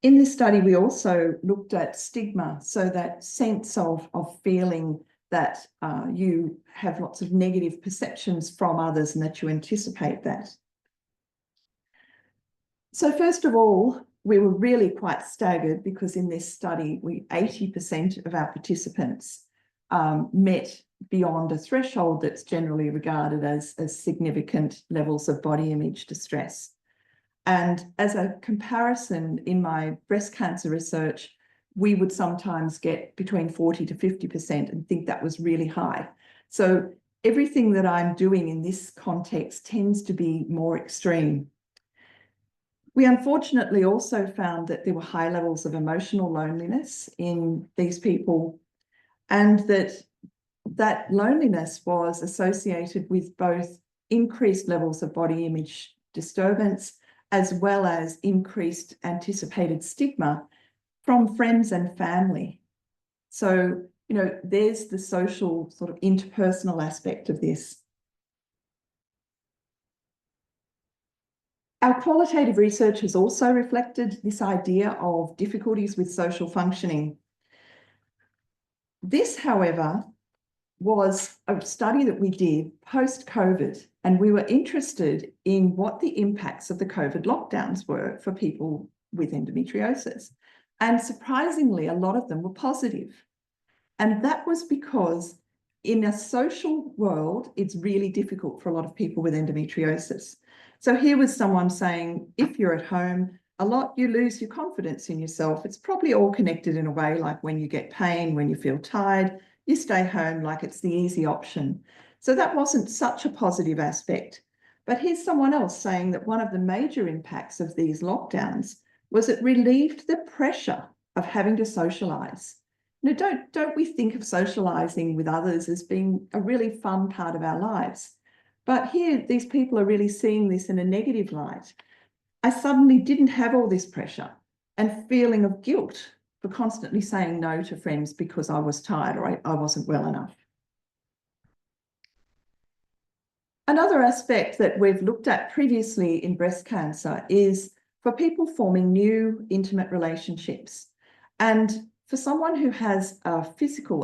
In this study, we also looked at stigma, so that sense of feeling that you have lots of negative perceptions from others and that you anticipate that. So first of all, we were really quite staggered because in this study, 80% of our participants met beyond a threshold that's generally regarded as significant levels of body image distress. And as a comparison, in my breast cancer research, we would sometimes get between 40 to 50% and think that was really high. So everything that I'm doing in this context tends to be more extreme. We unfortunately also found that there were high levels of emotional loneliness in these people, and that loneliness was associated with both increased levels of body image disturbance as well as increased anticipated stigma from friends and family. So, you know, there's the social sort of interpersonal aspect of this. Our qualitative research has also reflected this idea of difficulties with social functioning. This, however, was a study that we did post-COVID, and we were interested in what the impacts of the COVID lockdowns were for people with endometriosis. And surprisingly, a lot of them were positive. And that was because in a social world, it's really difficult for a lot of people with endometriosis. So here was someone saying, if you're at home a lot, you lose your confidence in yourself. It's probably all connected in a way, like when you get pain, when you feel tired, you stay home like it's the easy option. So that wasn't such a positive aspect. But here's someone else saying that one of the major impacts of these lockdowns was it relieved the pressure of having to socialise. You know, don't we think of socialising with others as being a really fun part of our lives? But here, these people are really seeing this in a negative light. I suddenly didn't have all this pressure and feeling of guilt for constantly saying no to friends because I was tired or I wasn't well enough. Another aspect that we've looked at previously in breast cancer is for people forming new intimate relationships. And for someone who has a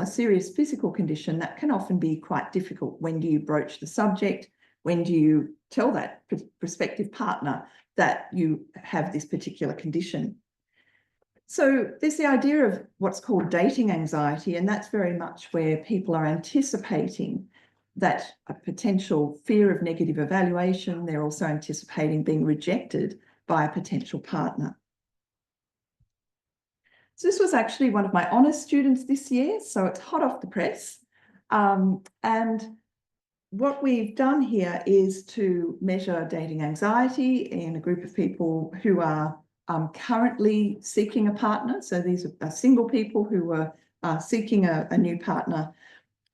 serious physical condition, that can often be quite difficult. When do you broach the subject? When do you tell that prospective partner that you have this particular condition? So there's the idea of what's called dating anxiety, and that's very much where people are anticipating that a potential fear of negative evaluation. They're also anticipating being rejected by a potential partner. So this was actually one of my honours students this year, so it's hot off the press. And what we've done here is to measure dating anxiety in a group of people who are currently seeking a partner. So these are single people who were seeking a new partner.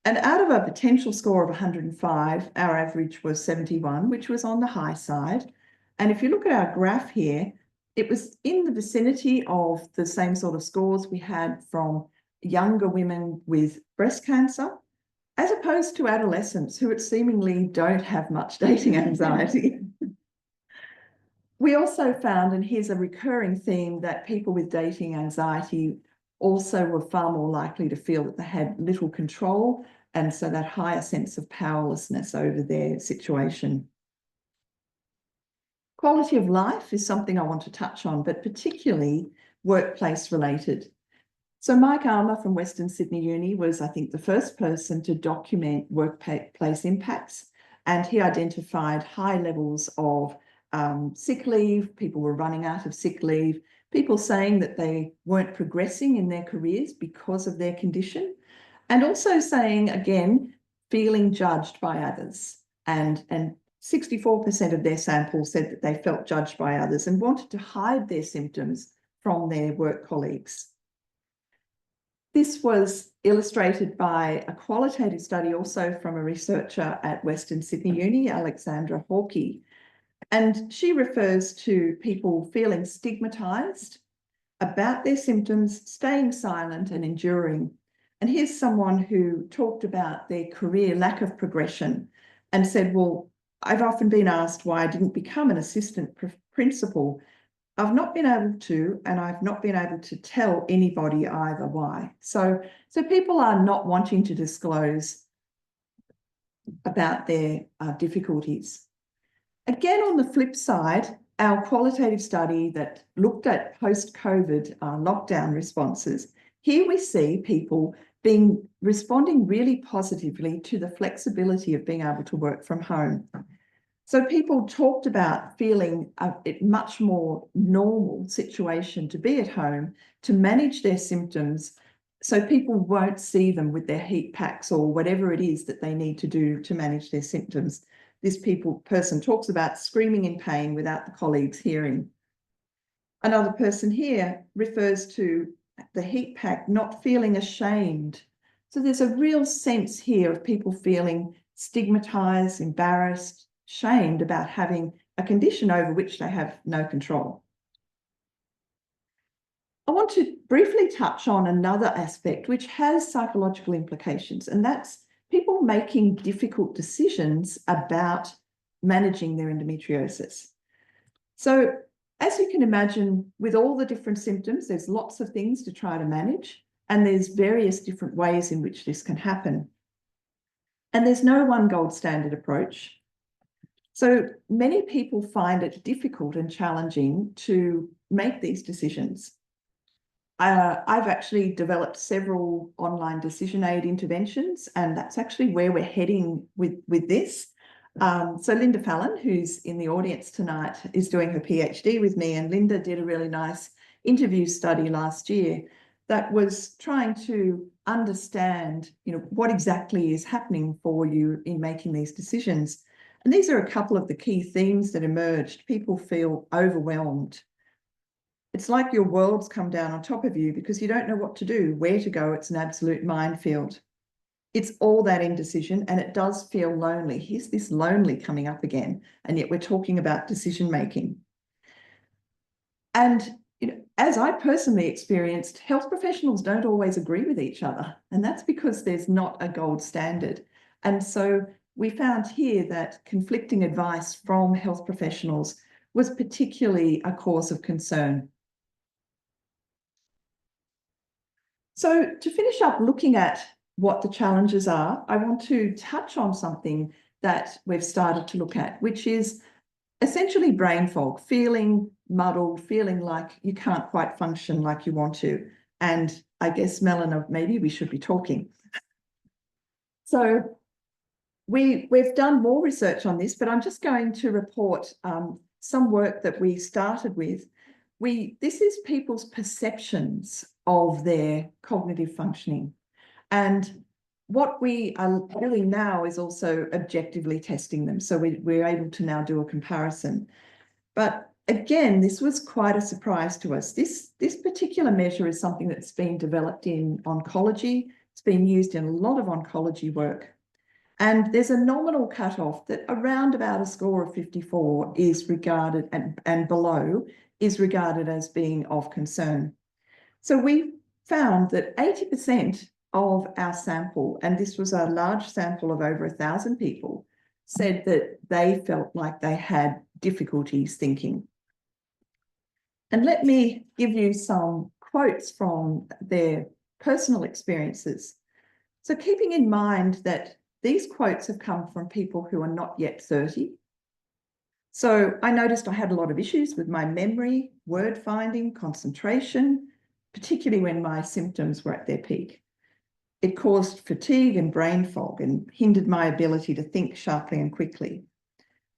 And out of a potential score of 105, our average was 71, which was on the high side. And if you look at our graph here, it was in the vicinity of the same sort of scores we had from younger women with breast cancer, as opposed to adolescents who seemingly don't have much dating anxiety. We also found, and here's a recurring theme, that people with dating anxiety also were far more likely to feel that they had little control, and so that higher sense of powerlessness over their situation. Quality of life is something I want to touch on, but particularly workplace related. So Mike Armour from Western Sydney Uni was, I think, the first person to document workplace impacts, and he identified high levels of sick leave. People were running out of sick leave, people saying that they weren't progressing in their careers because of their condition, and also saying, again, feeling judged by others. And 64% of their sample said that they felt judged by others and wanted to hide their symptoms from their work colleagues. This was illustrated by a qualitative study also from a researcher at Western Sydney Uni, Alexandra Hawkey. And she refers to people feeling stigmatised about their symptoms, staying silent and enduring. And here's someone who talked about their career lack of progression and said, well, I've often been asked why I didn't become an assistant principal. I've not been able to, and I've not been able to tell anybody either why. So people are not wanting to disclose about their difficulties. Again, on the flip side, our qualitative study that looked at post-COVID lockdown responses, here we see people responding really positively to the flexibility of being able to work from home. So people talked about feeling a much more normal situation to be at home, to manage their symptoms, so people won't see them with their heat packs or whatever it is that they need to do to manage their symptoms. This person talks about screaming in pain without the colleagues hearing. Another person here refers to the heat pack not feeling ashamed. So there's a real sense here of people feeling stigmatized, embarrassed, shamed about having a condition over which they have no control. I want to briefly touch on another aspect which has psychological implications, and that's people making difficult decisions about managing their endometriosis. So as you can imagine, with all the different symptoms, there's lots of things to try to manage, and there's various different ways in which this can happen. And there's no one gold standard approach. So many people find it difficult and challenging to make these decisions. I've actually developed several online decision aid interventions, and that's actually where we're heading with this. So Linda Fallon, who's in the audience tonight, is doing her PhD with me, and Linda did a really nice interview study last year that was trying to understand, what exactly is happening for you in making these decisions. And these are a couple of the key themes that emerged. People feel overwhelmed. It's like your world's come down on top of you because you don't know what to do, where to go. It's an absolute minefield. It's all that indecision, and it does feel lonely. Here's this lonely coming up again, and yet we're talking about decision making. And as I personally experienced, health professionals don't always agree with each other, and that's because there's not a gold standard. And so we found here that conflicting advice from health professionals was particularly a cause of concern. So to finish up looking at what the challenges are, I want to touch on something that we've started to look at, which is essentially brain fog, feeling muddled, feeling like you can't quite function like you want to. And I guess, Milena, maybe we should be talking. So we've done more research on this, but I'm just going to report some work that we started with. This is people's perceptions of their cognitive functioning. And what we are doing now is also objectively testing them. So we're able to now do a comparison. But again, this was quite a surprise to us. This particular measure is something that's been developed in oncology. It's been used in a lot of oncology work. And there's a nominal cutoff that around about a score of 54 is regarded, and below is regarded as being of concern. So we found that 80% of our sample, and this was a large sample of over 1,000 people, said that they felt like they had difficulties thinking. And let me give you some quotes from their personal experiences. So keeping in mind that these quotes have come from people who are not yet 30. So I noticed I had a lot of issues with my memory, word finding, concentration, particularly when my symptoms were at their peak. It caused fatigue and brain fog and hindered my ability to think sharply and quickly.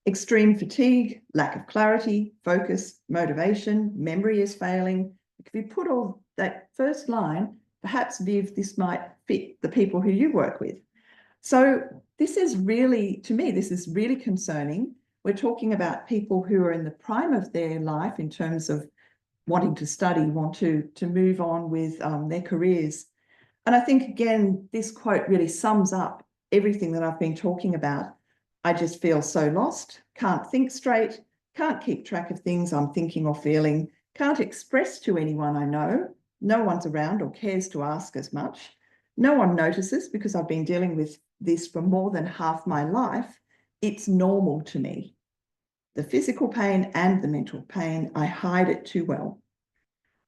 Extreme fatigue, lack of clarity, focus, motivation, memory is failing. If you put all that first line, perhaps, Viv, this might fit the people who you work with. So this is really, to me, this is really concerning. We're talking about people who are in the prime of their life in terms of wanting to study, want to move on with their careers. And I think, again, this quote really sums up everything that I've been talking about. I just feel so lost, can't think straight, can't keep track of things I'm thinking or feeling, can't express to anyone I know, no one's around or cares to ask as much. No one notices because I've been dealing with this for more than half my life. It's normal to me. The physical pain and the mental pain, I hide it too well.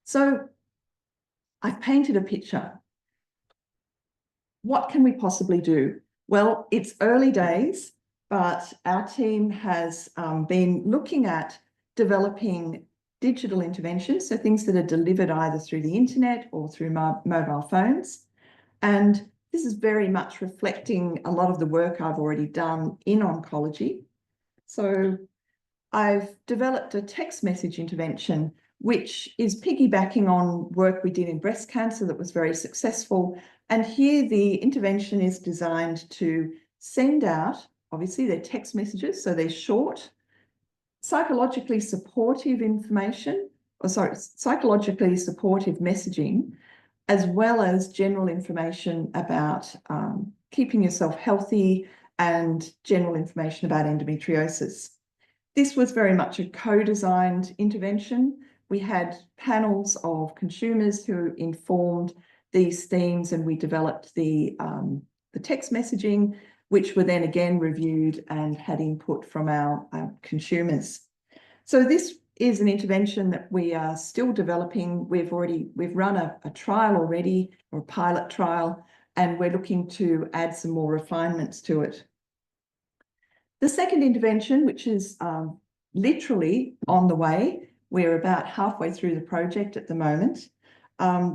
So I've painted a picture. What can we possibly do? Well, it's early days, but our team has been looking at developing digital interventions, so things that are delivered either through the internet or through mobile phones. And this is very much reflecting a lot of the work I've already done in oncology. So I've developed a text message intervention, which is piggybacking on work we did in breast cancer that was very successful. And here the intervention is designed to send out, obviously they're text messages, so they're short, psychologically supportive information, psychologically supportive messaging, as well as general information about keeping yourself healthy and general information about endometriosis. This was very much a co-designed intervention. We had panels of consumers who informed these themes, and we developed the text messaging, which were then again reviewed and had input from our consumers. So this is an intervention that we are still developing. We've run a trial already, or a pilot trial, and we're looking to add some more refinements to it. The second intervention, which is literally on the way, we're about halfway through the project at the moment.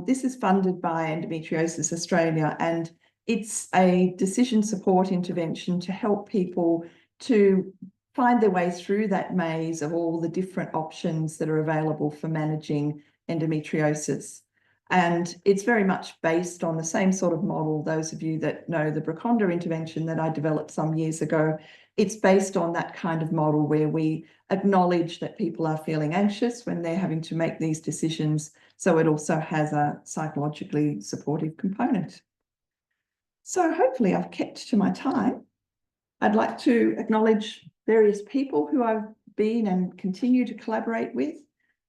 This is funded by Endometriosis Australia, and it's a decision support intervention to help people to find their way through that maze of all the different options that are available for managing endometriosis. And it's very much based on the same sort of model. Those of you that know the Braconda intervention that I developed some years ago, it's based on that kind of model where we acknowledge that people are feeling anxious when they're having to make these decisions. So it also has a psychologically supportive component. So hopefully I've kept to my time. I'd like to acknowledge various people who I've been and continue to collaborate with.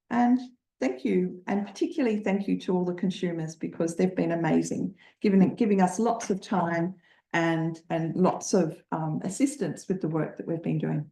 And thank you. And particularly thank you to all the consumers, because they've been amazing, giving us lots of time and lots of assistance with the work that we've been doing.